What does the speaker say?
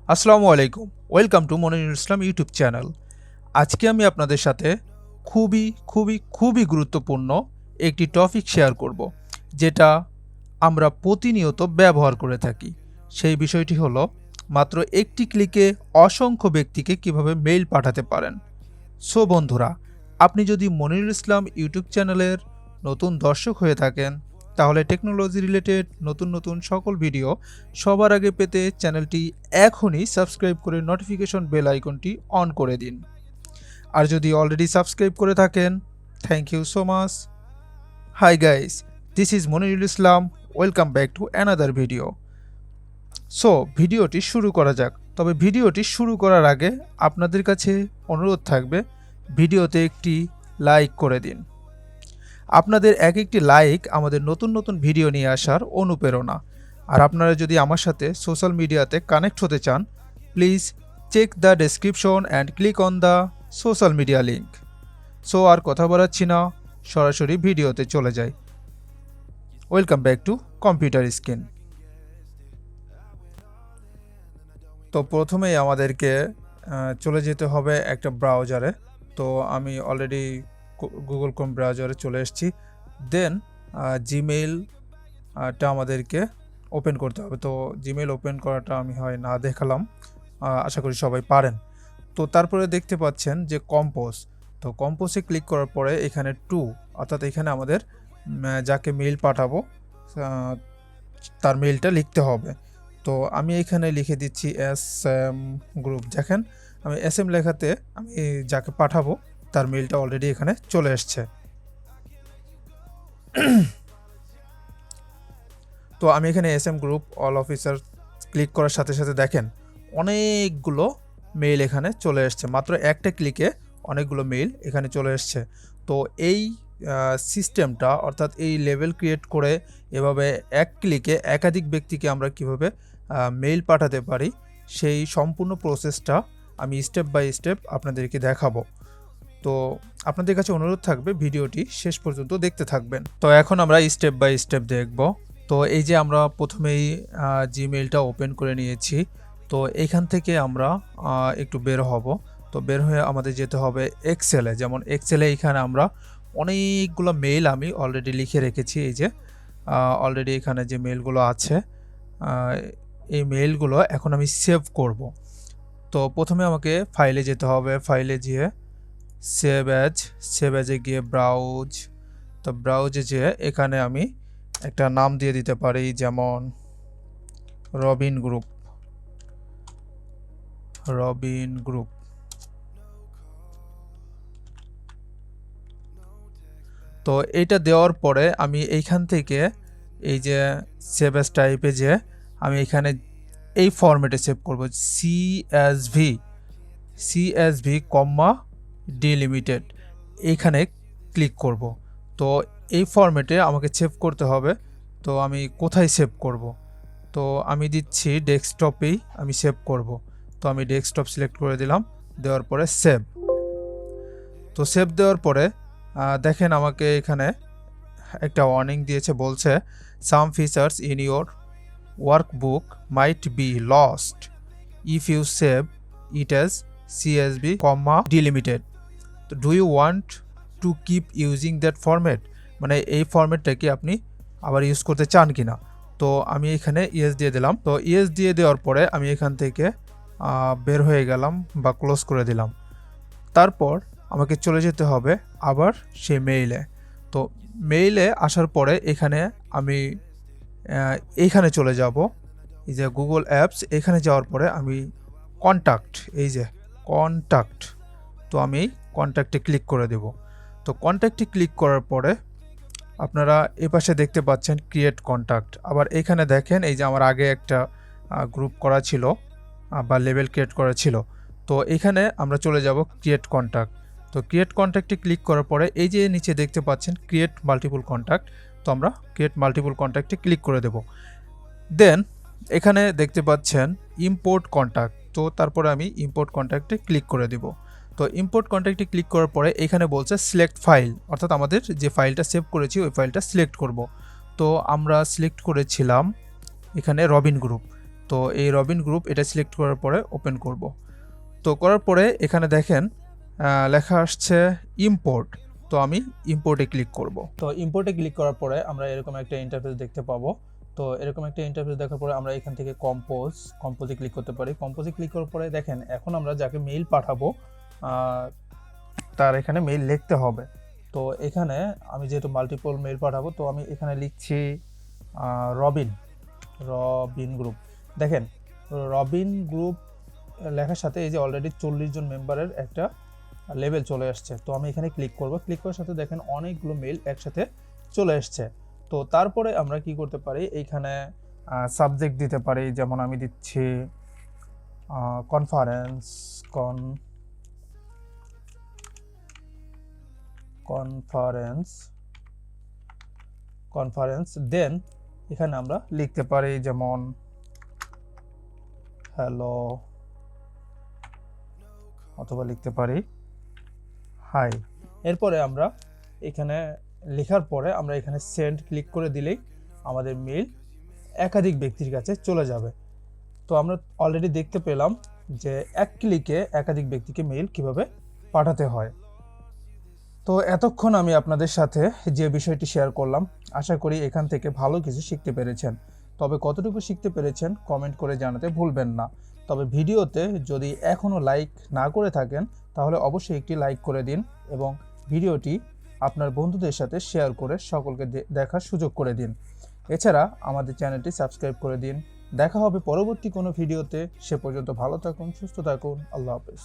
আসসালামু আলাইকুম, welcome to Monirul Islam YouTube channel. আজকে আমি আপনাদের সাথে খুবই গুরুত্বপূর্ণ একটি টপিক শেয়ার করব, যেটা আমরা প্রতিনিয়ত ব্যবহার করে থাকি। সেই বিষয়টি হলো মাত্র একটি ক্লিকে অসংখ্য ব্যক্তিকে কিভাবে মেইল পাঠাতে পারেন। সো বন্ধুরা, আপনি যদি মনিরুল ইসলাম ইউটিউব চ্যানেলের নতুন দর্শক হয়ে থাকেন, তাহলে টেকনোলজি রিলেটেড নতুন সকল ভিডিও সবার আগে পেতে চ্যানেলটি এখনই সাবস্ক্রাইব করে নোটিফিকেশন বেল আইকনটি অন করে দিন। আর যদি অলরেডি সাবস্ক্রাইব করে থাকেন, thank you so much. Hi guys, this is Monirul Islam, welcome back to another video. So ভিডিওটি শুরু করা যাক। তবে ভিডিওটি শুরু করার আগে আপনাদের কাছে অনুরোধ থাকবে, ভিডিওতে একটি লাইক করে দিন। আপনাদের এক একটি লাইক আমাদের নতুন ভিডিও নিয়ে আসার অনুপ্রেরণা। আর আপনারা যদি আমার সাথে সোশ্যাল মিডিয়াতে কানেক্ট হতে চান, please check the description and click on the social media link. So আর কথা বাড়াচ্ছি না, সরাসরি ভিডিওতে চলে যাই। Welcome back to computer screen. তো প্রথমেই আমাদেরকে চলে যেতে হবে একটা ব্রাউজারে। তো আমি অলরেডি গুগল ক্রোম ব্রাউজারে চলে এসেছি। দেন জিমেইলটা আমাদেরকে ওপেন করতে হবে। তো জিমেইল ওপেন করাটা আমি হয় না দেখালাম, আশা করি সবাই পারেন। তো তারপরে দেখতে পাচ্ছেন যে কম্পোজ। তো কম্পোজে ক্লিক করার পরে এখানে টু, অর্থাৎ এখানে আমাদের যাকে মেইল পাঠাবো তার মেইলটা লিখতে হবে। তো আমি এখানে লিখে দিচ্ছি এস এম গ্রুপ। দেখেন আমি এস এম লেখাতে আমি যাকে পাঠাবো তার মেইলটা অলরেডি এখানে চলে এসছে। তো আমি এখানে S M group all officer click করার সাথে সাথে দেখেন অনেকগুলো মেইল এখানে চলে এসছে। মাত্র একটা ক্লিকে অনেকগুলো মেইল এখানে চলে এসছে। তো এই সিস্টেমটা, অর্থাৎ এই লেভেল ক্রিয়েট করে এভাবে এক ক্লিকে একাধিক ব্যক্তিকে আমরা কিভাবে মেইল পাঠাতে পারি, সেই সম্পূর্ণ প্রসেসটা আমি স্টেপ বাই স্টেপ আপনাদেরকে দেখাবো। তো আপনাদের কাছে অনুরোধ থাকবে ভিডিওটি শেষ পর্যন্ত দেখতে থাকবেন। তো এখন আমরা স্টেপ বাই স্টেপ দেখব। তো এই যে আমরা প্রথমেই জিমেইলটা ওপেন করে নিয়েছি। তো এইখান থেকে আমরা একটু বের হব। তো বের হয়ে আমাদের যেতে হবে এক্সেলে। যেমন এক্সেলে এখানে আমরা অনেকগুলো মেইল আমি অলরেডি লিখে রেখেছি। এই যে অলরেডি এখানে যে মেইলগুলো আছে, এই মেইলগুলো এখন আমি সেভ করব। তো প্রথমে আমাকে ফাইলে যেতে হবে। ফাইলে গিয়ে সেভ অ্যাজে গিয়ে ব্রাউজ। তো ব্রাউজে যেয়ে এখানে আমি একটা নাম দিয়ে দিতে পারি, যেমন রবিন গ্রুপ। তো এইটা দেওয়ার পরে আমি এইখান থেকে এই যে সেভ অ্যাজ টাইপে যে আমি এখানে এই ফরম্যাটে সেভ করব, সিএসভি কম্মা ডিলিমিটেড, এইখানে ক্লিক করব। তো এই ফরম্যাটে আমাকে সেভ করতে হবে। তো আমি কোথায় সেভ করব? তো আমি দিচ্ছি ডেস্কটপেই আমি সেভ করব। তো আমি ডেস্কটপ সিলেক্ট করে দিলাম, দেওয়ার পরে সেভ। তো সেভ দেওয়ার পরে দেখেন আমাকে এখানে একটা ওয়ার্নিং দিয়েছে, বলছে some features in your workbook might be lost if you save it as CSV comma delimited. তো do you want to keep using that format, মানে এই ফরম্যাটটা কি আপনি আবার ইউজ করতে চান কি না? তো আমি এখানে ইয়েস দিয়ে দিলাম। তো ইয়েস দিয়ে দেওয়ার পরে আমি এখান থেকে বের হয়ে গেলাম বা ক্লোজ করে দিলাম। তারপর আমাকে চলে যেতে হবে আবার সেই মেইলে। তো মেইলে আসার পরে এখানে আমি এইখানে চলে যাব, এই যে গুগল অ্যাপস। এখানে যাওয়ার পরে আমি কন্ট্যাক্ট, এই যে কন্ট্যাক্ট, তো আমি কন্ট্যাক্টে ক্লিক করে দেব। তো কন্ট্যাক্টে ক্লিক করার পরে আপনারা এপাশে দেখতে পাচ্ছেন ক্রিয়েট কন্ট্যাক্ট। আবার এখানে দেখেন এই যে আমার আগে একটা গ্রুপ করা ছিল বা লেভেল ক্রিয়েট করা ছিল। তো এখানে আমরা চলে যাব ক্রিয়েট কন্ট্যাক্ট। তো ক্রিয়েট কন্ট্যাক্টে ক্লিক করার পরে এই যে নিচে দেখতে পাচ্ছেন ক্রিয়েট মাল্টিপল কন্ট্যাক্ট। তো আমরা ক্রিয়েট মাল্টিপল কন্ট্যাক্টে ক্লিক করে দেব। দেন এখানে দেখতে পাচ্ছেন ইম্পোর্ট কন্ট্যাক্ট। তো তারপরে আমি ইম্পোর্ট কন্ট্যাক্টে ক্লিক করে দেব। তো ইম্পোর্ট কন্ট্যাক্টে ক্লিক করার পরে এখানে বলছে সিলেক্ট ফাইল, অর্থাৎ আমাদের যে ফাইলটা সেভ করেছি ওই ফাইলটা সিলেক্ট করব। তো আমরা সিলেক্ট করেছিলাম এখানে রবিন গ্রুপ। তো তো এই রবিন গ্রুপ এটা সিলেক্ট করার পরে ওপেন করব। তো করার পরে এখানে দেখেন লেখা আসছে ইম্পোর্ট। তো আমি ইম্পোর্টে ক্লিক করব। তো ইম্পোর্টে ক্লিক করার পরে আমরা এরকম একটা ইন্টারফেস দেখতে পাবো। তো এরকম একটা ইন্টারফেস দেখার পরে আমরা এখান থেকে কম্পোজে ক্লিক করতে পারি। কম্পোজে ক্লিক করার পরে দেখেন এখন আমরা যাকে মেইল পাঠাবো তার এখানে মেইল লিখতে হবে। তো এখানে আমি যেহেতু মাল্টিপল মেইল পাঠাবো, তো আমি এখানে লিখছি রবিন গ্রুপ। দেখেন রবিন গ্রুপ লেখার সাথে এই যে অলরেডি 40 জন মেম্বারের একটা লেভেল চলে আসছে। তো আমি এখানে ক্লিক করব। ক্লিক করার সাথে দেখেন অনেকগুলো মেইল একসাথে চলে আসছে। তো তারপরে আমরা কি করতে পারি, এইখানে সাবজেক্ট দিতে পারি। যেমন আমি দিচ্ছি কনফারেন্স দেন এখানে আমরা লিখতে পারি যেমন হ্যালো, অথবা লিখতে পারি হাই। এরপরে আমরা এখানে লেখার পরে আমরা এখানে সেন্ড ক্লিক করে দিলেই আমাদের মেইল একাধিক ব্যক্তির কাছে চলে যাবে। তো আমরা অলরেডি দেখতে পেলাম যে এক ক্লিকে একাধিক ব্যক্তিকে মেইল কিভাবে পাঠাতে হয়। তো এতক্ষণ আমি আপনাদের সাথে যে বিষয়টি শেয়ার করলাম, আশা করি এখান থেকে ভালো কিছু শিখতে পেরেছেন। তবে কতটুকু শিখতে পেরেছেন কমেন্ট করে জানাতে ভুলবেন না। তবে ভিডিওতে যদি এখনও লাইক না করে থাকেন তাহলে অবশ্যই একটি লাইক করে দিন এবং ভিডিওটি আপনার বন্ধুদের সাথে শেয়ার করে সকলকে দেখার সুযোগ করে দিন। এছাড়া আমাদের চ্যানেলটি সাবস্ক্রাইব করে দিন। দেখা হবে পরবর্তী কোনো ভিডিওতে। সে পর্যন্ত ভালো থাকুন, সুস্থ থাকুন। আল্লাহ হাফেজ।